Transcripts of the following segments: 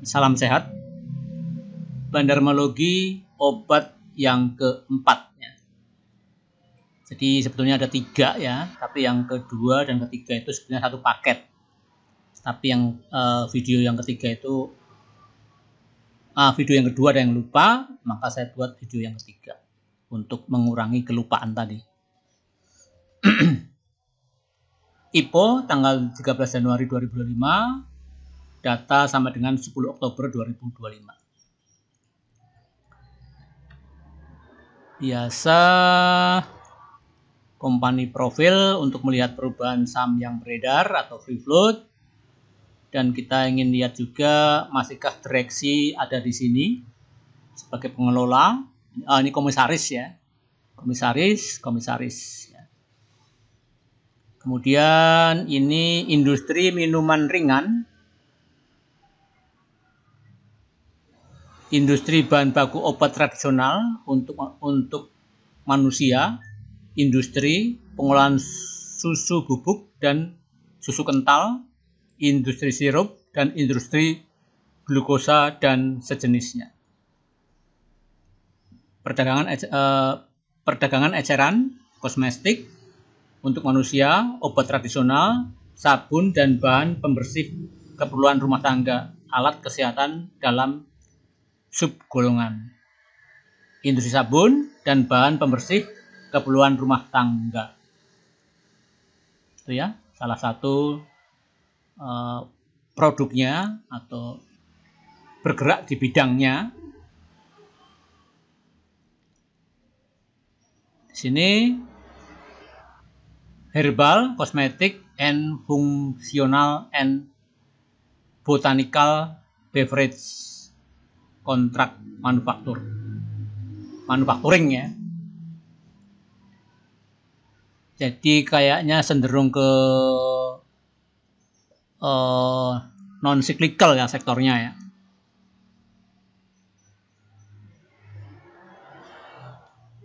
Salam sehat. Bandarmologi obat yang keempat. Jadi sebetulnya ada 3 ya, tapi yang kedua dan ketiga itu sebenarnya satu paket. Tapi yang video yang ketiga itu video yang kedua ada yang lupa, maka saya buat video yang ketiga untuk mengurangi kelupaan tadi. IPO tanggal 13 Januari 2025, data sama dengan 10 Oktober 2025. Biasa company profil untuk melihat perubahan saham yang beredar atau free float, dan kita ingin lihat juga masihkah direksi ada di sini sebagai pengelola. Ini komisaris ya, komisaris ya. Kemudian ini industri minuman ringan, industri bahan baku obat tradisional untuk manusia, industri pengolahan susu bubuk dan susu kental, industri sirup, dan industri glukosa dan sejenisnya. Perdagangan eceran, kosmetik untuk manusia, obat tradisional, sabun dan bahan pembersih keperluan rumah tangga, alat kesehatan dalam subgolongan, industri sabun dan bahan pembersih keperluan rumah tangga. Itu ya, salah satu produknya atau bergerak di bidangnya. Di sini herbal, kosmetik, and functional and botanical beverage kontrak manufacturing ya. Jadi kayaknya cenderung ke non cyclical ya sektornya ya.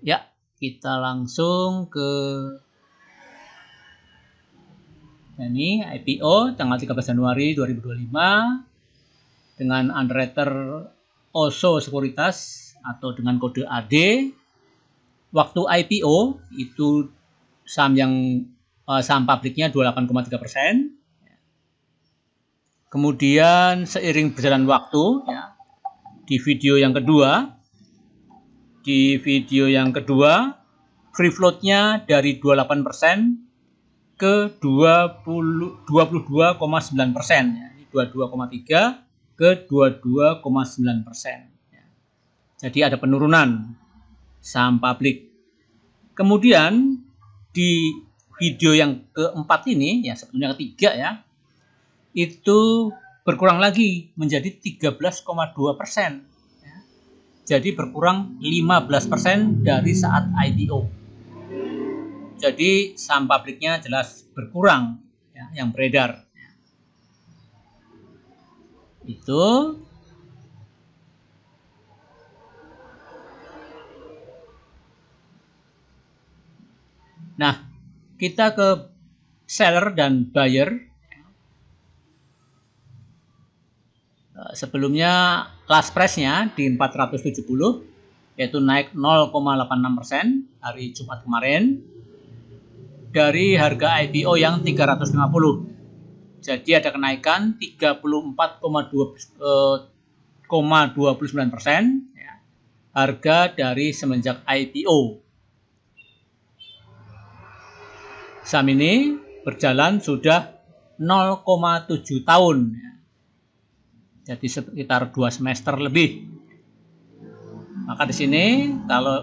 Ya, kita langsung ke ini IPO tanggal 13 Januari 2025 dengan underwriter Oso Sekuritas atau dengan kode AD. Waktu IPO itu saham publiknya 28,3%. Kemudian seiring berjalan waktu ya, di video yang kedua free floatnya dari 28% ke 22,9%, ya. 22,3 ke 22,9%. Jadi ada penurunan saham publik. Kemudian di video yang keempat ini, ya sebetulnya ketiga ya, itu berkurang lagi menjadi 13,2%. Ya. Jadi berkurang 15% dari saat IPO. Jadi saham publiknya jelas berkurang ya, yang beredar. Itu. Nah, kita ke seller dan buyer. Sebelumnya last price-nya di 470, yaitu naik 0,86% hari Jumat kemarin dari harga IPO yang 350. Jadi ada kenaikan 34,29% ya, harga dari semenjak IPO. Saham ini berjalan sudah 0,7 tahun. Ya. Jadi sekitar 2 semester lebih. Maka di sini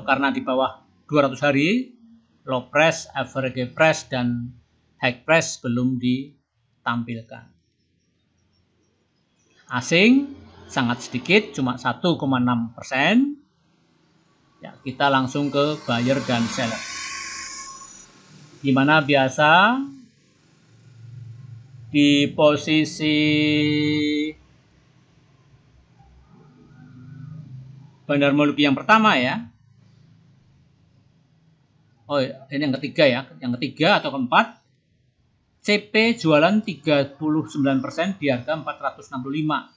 karena di bawah 200 hari, low price, average price, dan high price belum ditampilkan. Asing sangat sedikit, cuma 1,6%. Ya, kita langsung ke buyer dan seller. Dimana biasa di posisi bandarmologi yang pertama ya. Oh, ini yang ketiga ya. Yang ketiga atau keempat. CP jualan 39% di harga 465.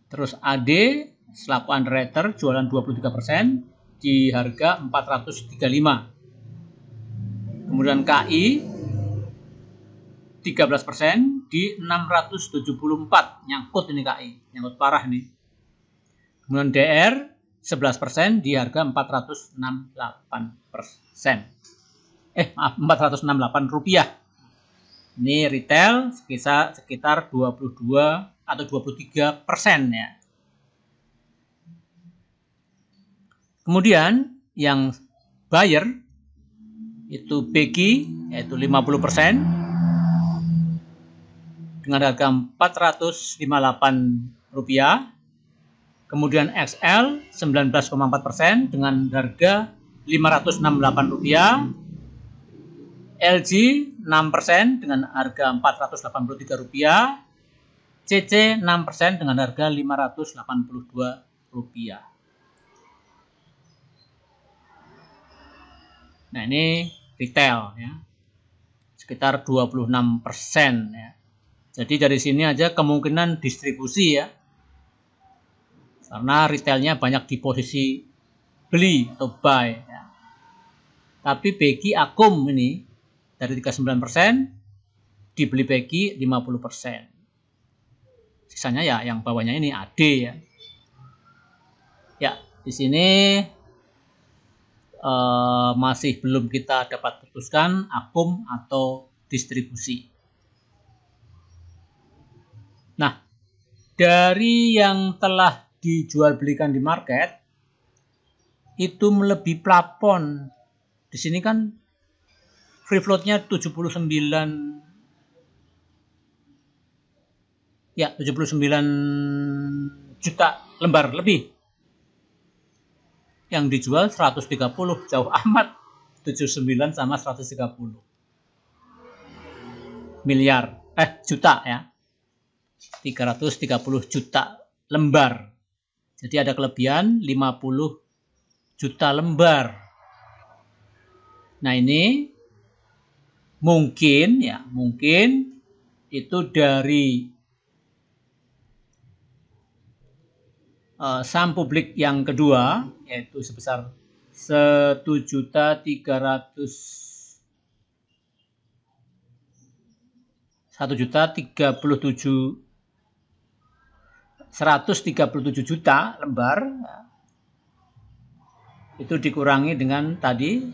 Terus AD selaku underwriter jualan 23% di harga 435. Kemudian KI 13% di 674. Nyangkut ini KI, nyangkut parah nih. Kemudian DR 11% di harga 468 rupiah. Ini retail sekitar 22 atau 23% ya. Kemudian yang buyer itu BG yaitu 50% dengan harga 458 rupiah. Kemudian XL 19,4% dengan harga 568 rupiah. LG 6% dengan harga 483 rupiah. CC 6% dengan harga 582 rupiah. Nah, ini retail ya. Sekitar 26% ya. Jadi dari sini aja kemungkinan distribusi ya. Karena retailnya banyak di posisi beli atau buy ya. Tapi BG Akum ini dari 39% dibeli BG 50%. Sisanya ya yang bawahnya ini AD ya. Ya, di sini masih belum kita dapat putuskan akum atau distribusi. Nah, dari yang telah dijual belikan di market itu melebihi plafon. Di sini kan free floatnya 79 juta lembar lebih. Yang dijual 130, jauh amat. 79 sama 130 miliar juta ya. 330 juta lembar. Jadi ada kelebihan 50 juta lembar. Nah, ini mungkin itu dari saham publik yang kedua yaitu sebesar 137 juta lembar itu dikurangi dengan tadi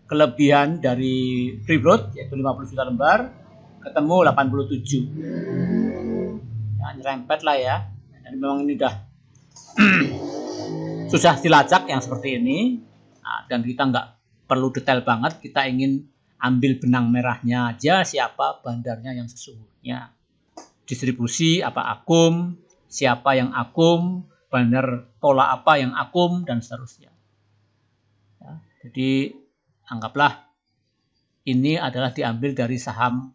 kelebihan dari free float yaitu 50 juta lembar ketemu 87 ya, nyerempet lah ya. Dan memang ini udah susah dilacak yang seperti ini. Nah, dan kita nggak perlu detail banget, kita ingin ambil benang merahnya aja siapa bandarnya yang sesungguhnya, distribusi apa akum, siapa yang akum, bandar pola apa yang akum, dan seterusnya ya. Jadi anggaplah ini adalah diambil dari saham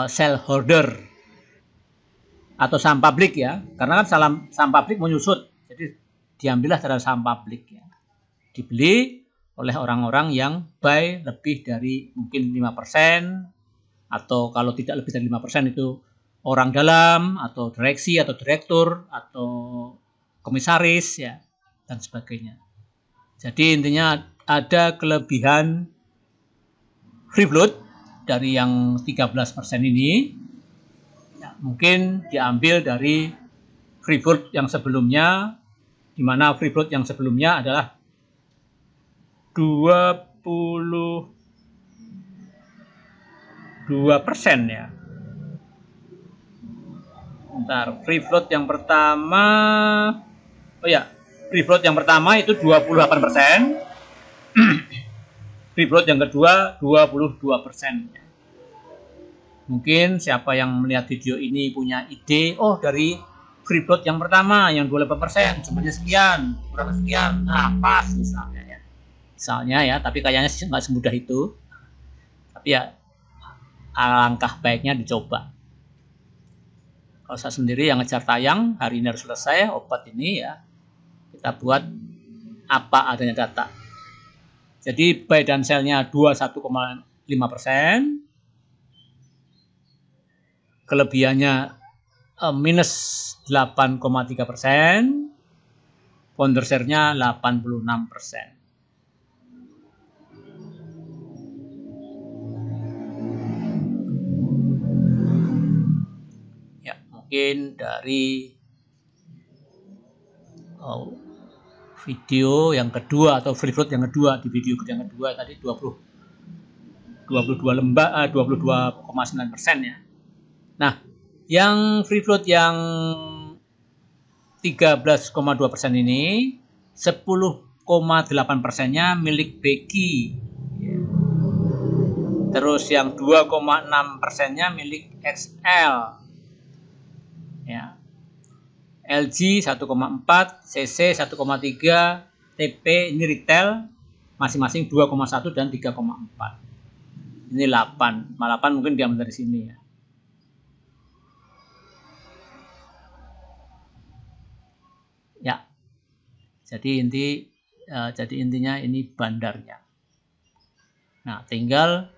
sell holder atau saham publik ya, karena kan saham publik menyusut, jadi diambillah dari saham publik ya, dibeli oleh orang-orang yang buy lebih dari mungkin 5%, atau kalau tidak lebih dari 5% itu orang dalam atau direksi atau direktur atau komisaris ya, dan sebagainya. Jadi intinya ada kelebihan free float dari yang 13% ini. Mungkin diambil dari free float yang sebelumnya, di mana free float yang sebelumnya adalah 22% ya. Bentar, free float yang pertama, free float yang pertama itu 28%, free float yang kedua 22%. Mungkin siapa yang melihat video ini punya ide, oh dari free float yang pertama yang 28% jumlahnya sekian, kurang sekian, nah pas misalnya ya. Misalnya ya, tapi kayaknya nggak semudah itu. Tapi ya alangkah baiknya dicoba. Kalau saya sendiri yang ngejar tayang, hari ini harus selesai obat ini ya. Kita buat apa adanya data. Jadi buy dan sell-nya 21,5%. Kelebihannya minus 8,3%, founder share-nya 86%. Ya, mungkin dari video yang kedua atau free float yang kedua, di video yang kedua tadi 22,9% ya. Nah, yang free float yang 13,2% ini 10,8%-nya milik Becky. Terus yang 2,6%-nya milik XL. Ya. LG 1,4, CC 1,3, TP ini retail masing-masing 2,1 dan 3,4. Ini 8. 8 mungkin diambil dari sini ya. Ya. Jadi intinya ini bandarnya. Nah, tinggal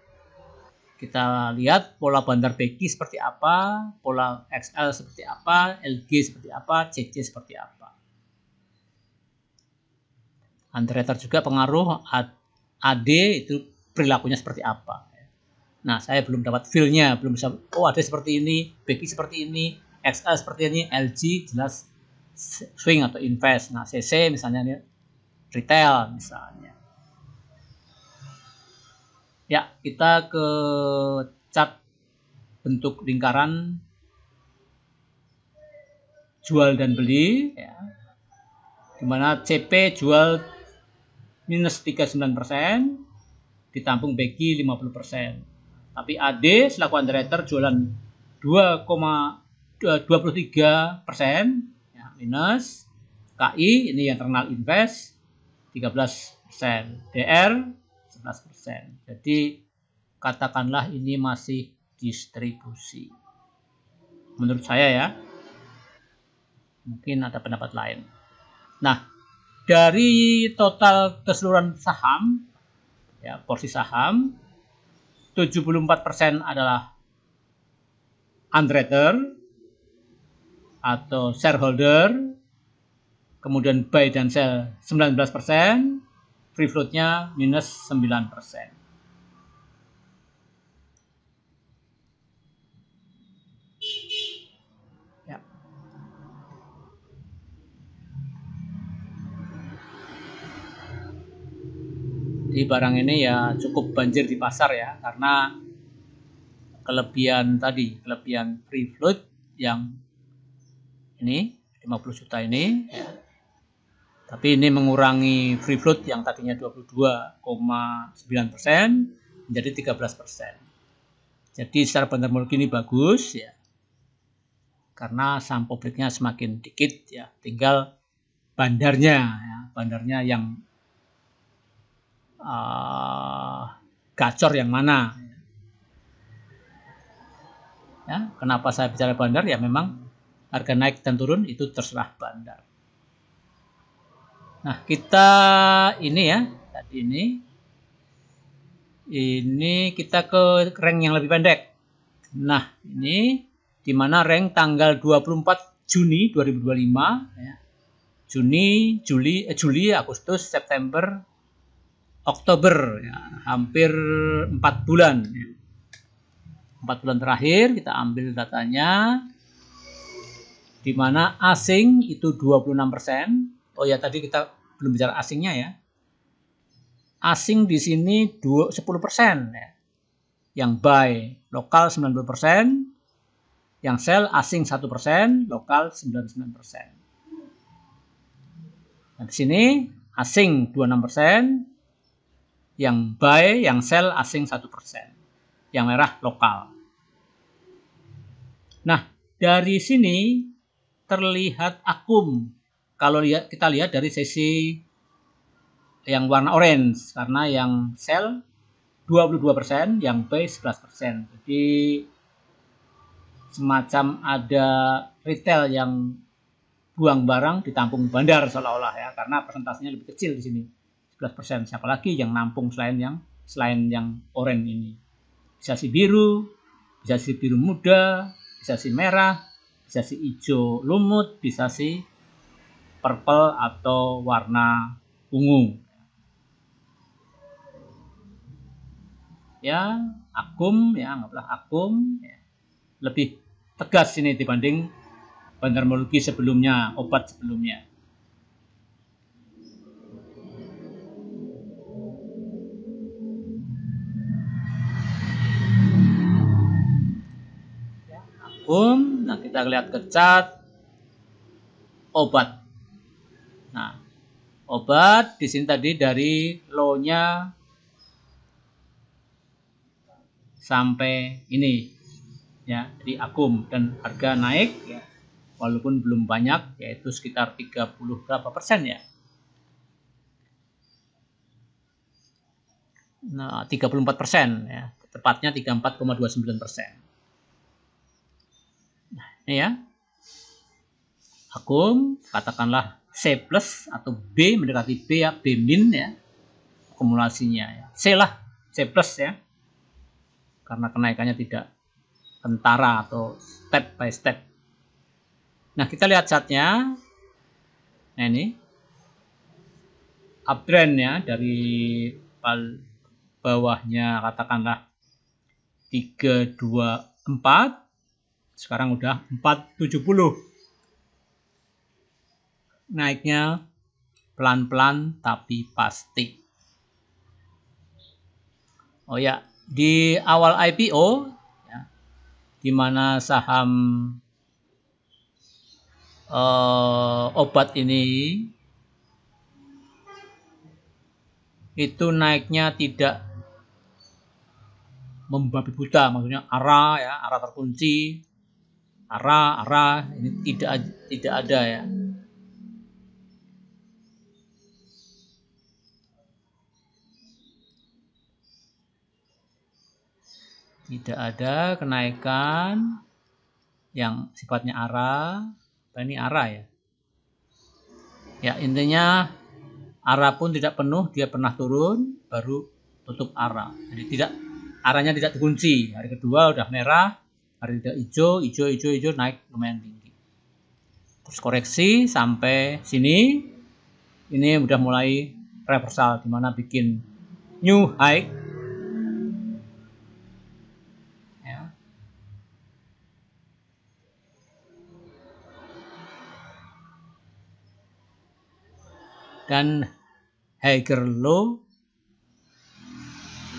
kita lihat pola bandar Becky seperti apa, pola XL seperti apa, LG seperti apa, CC seperti apa. Underwriter juga pengaruh, AD itu perilakunya seperti apa. Nah, saya belum dapat feel-nya, belum bisa, oh AD seperti ini, Becky seperti ini, XL seperti ini, LG jelas swing atau invest. Nah, CC misalnya ini retail misalnya. Ya, kita ke chart bentuk lingkaran jual dan beli ya. Dimana CP jual minus 39%, ditampung Becky 50%. Tapi AD selaku underwriter jualan 2,23% ya, minus. KI ini yang internal invest 13%, DR 11%. Jadi katakanlah ini masih distribusi. Menurut saya ya. Mungkin ada pendapat lain. Nah, dari total keseluruhan saham, ya, porsi saham, 74% adalah underwriter atau shareholder, kemudian buy dan sell 19%, free float-nya minus 9%. Ya. Di barang ini ya cukup banjir di pasar ya, karena kelebihan free float yang ini 50 juta ini ya. Tapi ini mengurangi free float yang tadinya 22,9% menjadi 13%. Jadi secara benar ini bagus ya. Karena saham publiknya semakin dikit ya, tinggal bandarnya ya, bandarnya yang gacor yang mana. Ya, kenapa saya bicara bandar? Ya memang harga naik dan turun itu terserah bandar. Nah, kita ini ya, tadi ini kita ke rank yang lebih pendek. Nah, ini di mana rank tanggal 24 Juni 2025 ya. Juli, Agustus, September, Oktober ya, hampir 4 bulan ya. 4 bulan terakhir kita ambil datanya, di mana asing itu 26%. Oh ya, tadi kita belum bicara asingnya ya. Asing di sini 10% ya. Yang buy lokal 90%, yang sell asing 1%, lokal 99%. Nah, di sini asing 26%, yang buy, yang sell asing 1%. Yang merah lokal. Nah, dari sini terlihat akum. Kalau kita lihat dari sesi yang warna orange, karena yang sell 22%, yang buy 11%. Jadi semacam ada retail yang buang barang ditampung bandar seolah-olah ya, karena persentasenya lebih kecil di sini 11%. Siapa lagi yang nampung selain yang orange ini? Bisa si biru, bisa si biru muda, bisa si merah, bisa si hijau lumut, bisa si purple atau warna ungu. Ya, akum ya, anggaplah akum ya. Lebih tegas ini dibanding bandarmologi sebelumnya, obat sebelumnya. Akum, nah kita lihat ke cat obat. Nah, obat di sini tadi dari low-nya sampai ini ya, di akum, dan harga naik ya, walaupun belum banyak, yaitu sekitar 30 berapa persen ya. Nah, 34% ya, tepatnya 34,29%. Nah, ini ya. Akum, katakanlah C plus atau B mendekati B ya, B min ya, akumulasinya ya. C lah, C plus ya. Karena kenaikannya tidak kentara atau step by step. Nah, kita lihat chartnya. Nah, ini uptrend ya, dari bawahnya katakanlah 324, sekarang udah 470. Naiknya pelan-pelan tapi pasti. Oh ya, di awal IPO ya, di mana saham obat ini itu naiknya tidak membabi buta, maksudnya arah ya, arah terkunci, arah ini tidak ada ya. Tidak ada kenaikan yang sifatnya arah. Ini arah ya. Ya, intinya arah pun tidak penuh, dia pernah turun baru tutup arah. Jadi arahnya tidak dikunci. Hari kedua udah merah, hari ketiga hijau naik lumayan tinggi. Terus koreksi sampai sini. Ini udah mulai reversal, dimana bikin new high ya. Dan higher low,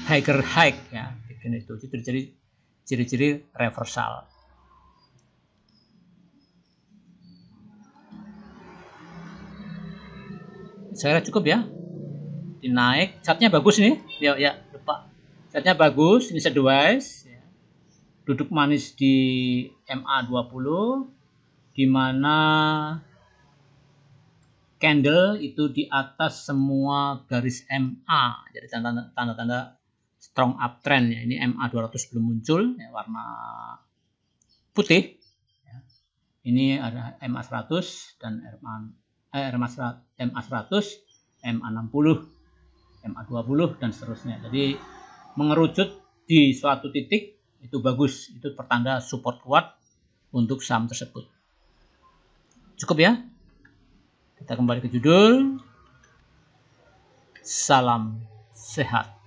higher high ya, bikin itu jadi ciri-ciri reversal. Saya kira cukup ya. Dinaik, chartnya bagus nih. Ya, lupa. Chartnya bagus, ini sideways ya. Duduk manis di MA20, di mana candle itu di atas semua garis MA. Jadi tanda-tanda strong uptrend ya. Ini MA200 belum muncul ya, warna putih. Ini ada MA100 dan MA100, MA60, MA20 dan seterusnya. Jadi mengerucut di suatu titik itu bagus, itu pertanda support kuat untuk saham tersebut. Cukup ya. Kita kembali ke judul. Salam sehat.